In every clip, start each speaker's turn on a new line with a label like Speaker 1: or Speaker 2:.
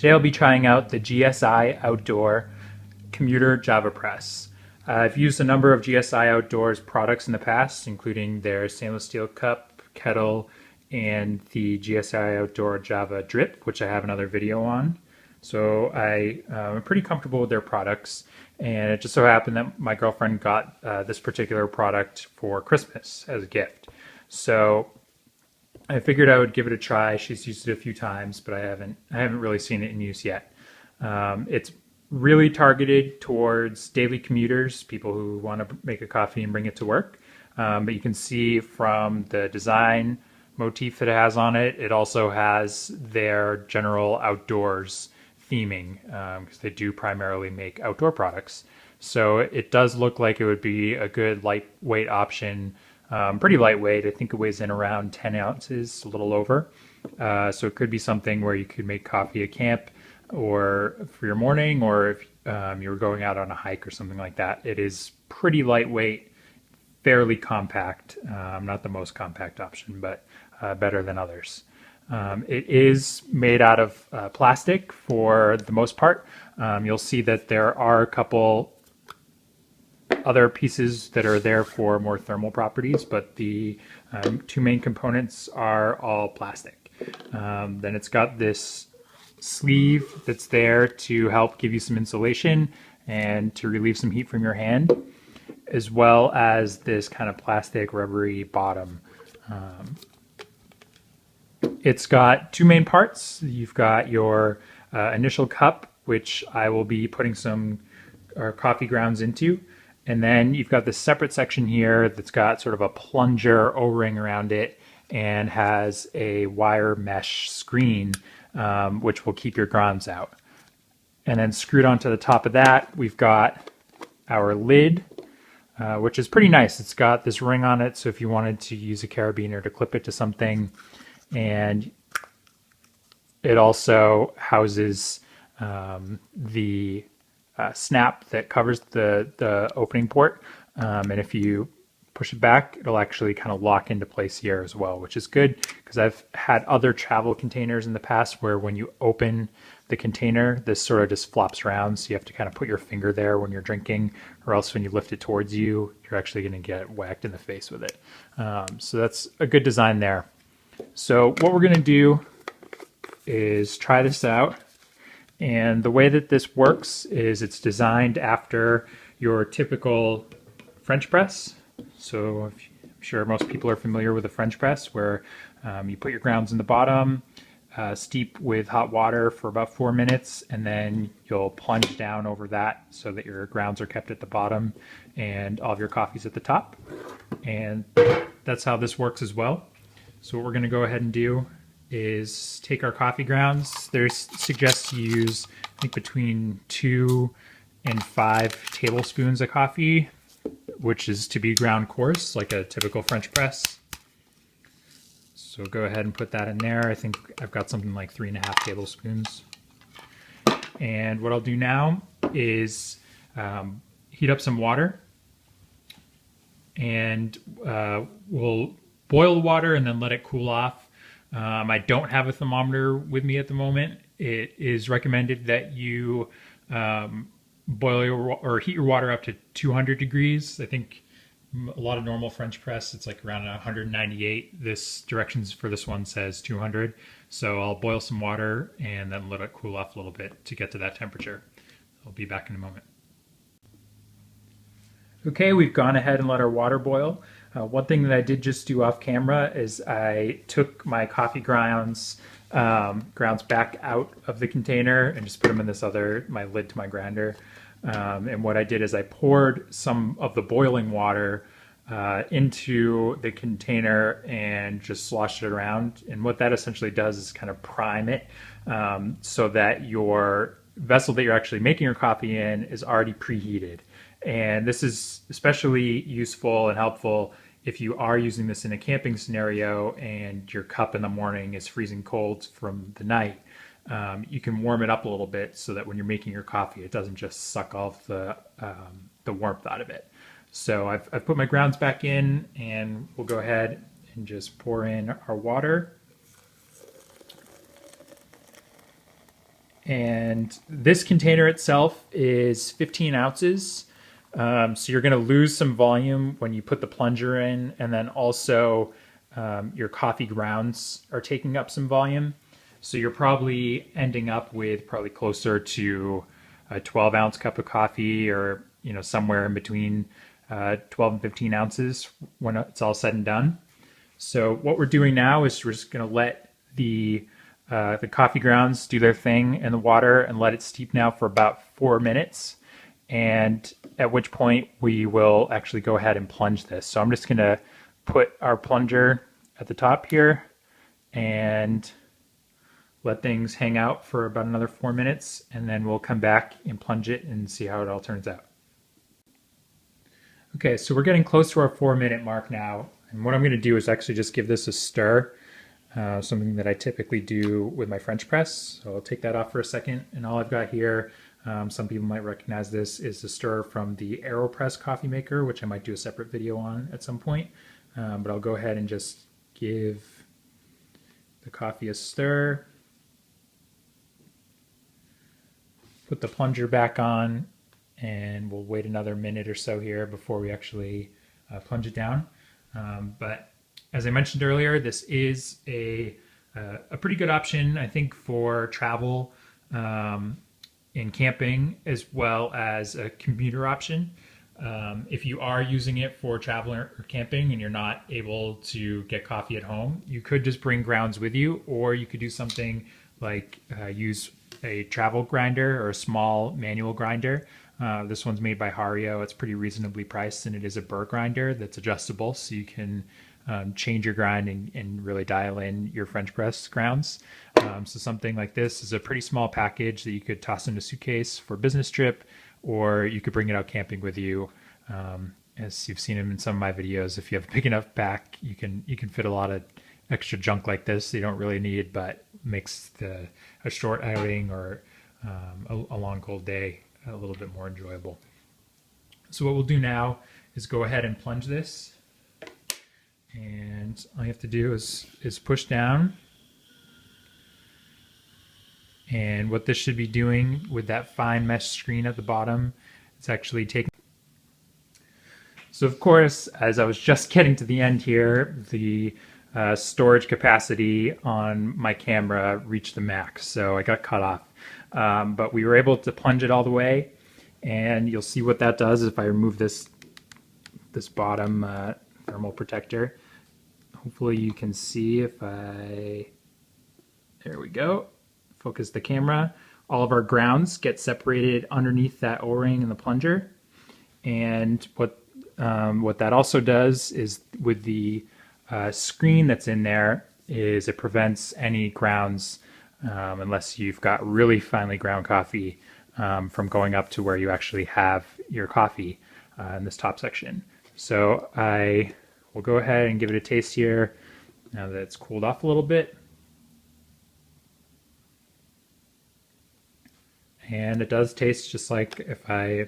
Speaker 1: Today I'll be trying out the GSI Outdoor Commuter Java Press. I've used a number of GSI Outdoors products in the past, including their stainless steel cup, kettle, and the GSI Outdoor Java Drip, which I have another video on. So I'm pretty comfortable with their products, and it just so happened that my girlfriend got this particular product for Christmas as a gift. So I figured I would give it a try. She's used it a few times, but I haven't really seen it in use yet. It's really targeted towards daily commuters, people who want to make a coffee and bring it to work. But you can see from the design motif that it has on it, it also has their general outdoors theming, because they do primarily make outdoor products. So it does look like it would be a good lightweight option. Pretty lightweight. I think it weighs in around 10 ounces, a little over. So it could be something where you could make coffee at camp or for your morning, or if you were going out on a hike or something like that. It is pretty lightweight, fairly compact. Not the most compact option, but better than others. It is made out of plastic for the most part. You'll see that there are a couple other pieces that are there for more thermal properties, but the two main components are all plastic. Then it's got this sleeve that's there to help give you some insulation and to relieve some heat from your hand, as well as this kind of plastic rubbery bottom. It's got two main parts. You've got your initial cup, which I will be putting some coffee grounds into. And then you've got this separate section here that's got sort of a plunger O-ring around it and has a wire mesh screen, which will keep your grounds out. And then screwed onto the top of that, we've got our lid, which is pretty nice. It's got this ring on it, so if you wanted to use a carabiner to clip it to something. And it also houses the snap that covers the opening port, and if you push it back, it'll actually kind of lock into place here as well, which is good because I've had other travel containers in the past where when you open the container, this sort of just flops around, so you have to kind of put your finger there when you're drinking, or else when you lift it towards you, you're actually going to get whacked in the face with it. So that's a good design there. So what we're going to do is try this out. And the way that this works is it's designed after your typical French press. So I'm sure most people are familiar with a French press, where you put your grounds in the bottom, steep with hot water for about 4 minutes, and then you'll plunge down over that so that your grounds are kept at the bottom and all of your coffee's at the top. And that's how this works as well. So what we're going to go ahead and do is take our coffee grounds. There's suggests you use, I think, between 2 and 5 tablespoons of coffee, which is to be ground coarse, like a typical French press. So go ahead and put that in there. I think I've got something like 3.5 tablespoons. And what I'll do now is heat up some water, and we'll boil the water and then let it cool off. I don't have a thermometer with me at the moment. It is recommended that you boil or heat your water up to 200 degrees. I think a lot of normal French press, it's like around 198. This directions for this one says 200. So I'll boil some water and then let it cool off a little bit to get to that temperature. I'll be back in a moment. Okay, we've gone ahead and let our water boil. One thing that I did just do off camera is I took my coffee grounds back out of the container and just put them in this my lid to my grinder. And what I did is I poured some of the boiling water into the container and just sloshed it around. And what that essentially does is kind of prime it, so that your vessel that you're actually making your coffee in is already preheated. And this is especially useful and helpful if you are using this in a camping scenario and your cup in the morning is freezing cold from the night. You can warm it up a little bit so that when you're making your coffee, it doesn't just suck off the warmth out of it. So I've put my grounds back in, and we'll go ahead and just pour in our water. And this container itself is 15 ounces. So you're going to lose some volume when you put the plunger in, and then also your coffee grounds are taking up some volume. So you're probably ending up with probably closer to a 12-ounce cup of coffee, or somewhere in between 12 and 15 ounces when it's all said and done. So what we're doing now is we're just going to let the coffee grounds do their thing in the water and let it steep now for about 4 minutes. And at which point we will actually go ahead and plunge this. So I'm just going to put our plunger at the top here and let things hang out for about another 4 minutes, and then we'll come back and plunge it and see how it all turns out. Okay, so we're getting close to our 4-minute mark now, and what I'm going to do is actually just give this a stir, something that I typically do with my French press. So I'll take that off for a second, and all I've got here, some people might recognize this, is the stir from the AeroPress coffee maker, which I might do a separate video on at some point, but I'll go ahead and just give the coffee a stir. Put the plunger back on, and we'll wait another minute or so here before we actually plunge it down. But as I mentioned earlier, this is a pretty good option, I think, for travel and camping, as well as a commuter option. If you are using it for travel or camping and you're not able to get coffee at home, you could just bring grounds with you, or you could do something like use a travel grinder or a small manual grinder. This one's made by Hario. It's pretty reasonably priced, and it is a burr grinder that's adjustable, so you can change your grind and really dial in your French press grounds. So something like this is a pretty small package that you could toss in a suitcase for a business trip, or you could bring it out camping with you. As you've seen them in some of my videos, if you have a big enough pack, you can fit a lot of extra junk like this you don't really need, but makes a short outing or a long cold day a little bit more enjoyable. So what we'll do now is go ahead and plunge this, and all you have to do is push down. And what this should be doing with that fine mesh screen at the bottom, it's actually taking. So of course, as I was just getting to the end here, the storage capacity on my camera reached the max, so I got cut off. But we were able to plunge it all the way, and you'll see what that does if I remove this bottom thermal protector. Hopefully you can see if I, there we go, focus the camera. All of our grounds get separated underneath that O-ring in the plunger, and what that also does is with the screen that's in there is it prevents any grounds, unless you've got really finely ground coffee, from going up to where you actually have your coffee in this top section. So I will go ahead and give it a taste here now that it's cooled off a little bit. And it does taste just like if I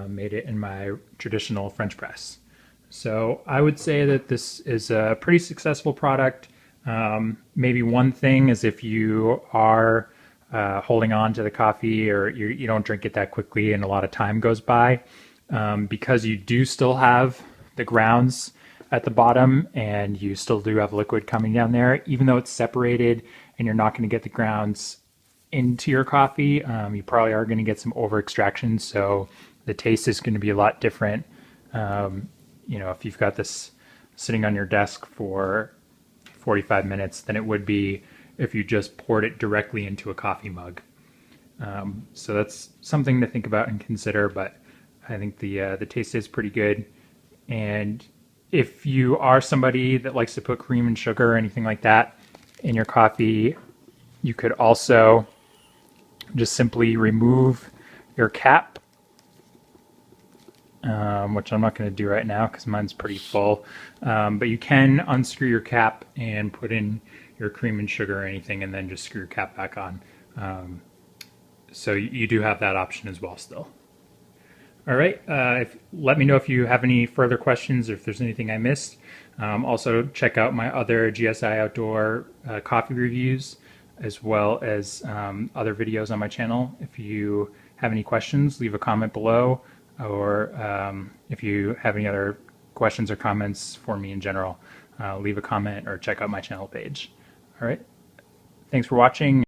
Speaker 1: made it in my traditional French press. So I would say that this is a pretty successful product. Maybe one thing is if you are holding on to the coffee, or you don't drink it that quickly and a lot of time goes by, because you do still have the grounds at the bottom and you still do have liquid coming down there, even though it's separated and you're not going to get the grounds into your coffee, you probably are going to get some over extraction, so the taste is going to be a lot different. If you've got this sitting on your desk for 45 minutes than it would be if you just poured it directly into a coffee mug. So that's something to think about and consider, but I think the taste is pretty good. And if you are somebody that likes to put cream and sugar or anything like that in your coffee, you could also just simply remove your cap, which I'm not going to do right now because mine's pretty full. But you can unscrew your cap and put in your cream and sugar or anything, and then just screw your cap back on. So you do have that option as well still. All right, let me know if you have any further questions or if there's anything I missed. Also check out my other GSI Outdoor coffee reviews as well as other videos on my channel. If you have any questions, leave a comment below, or if you have any other questions or comments for me in general, leave a comment or check out my channel page. All right. Thanks for watching.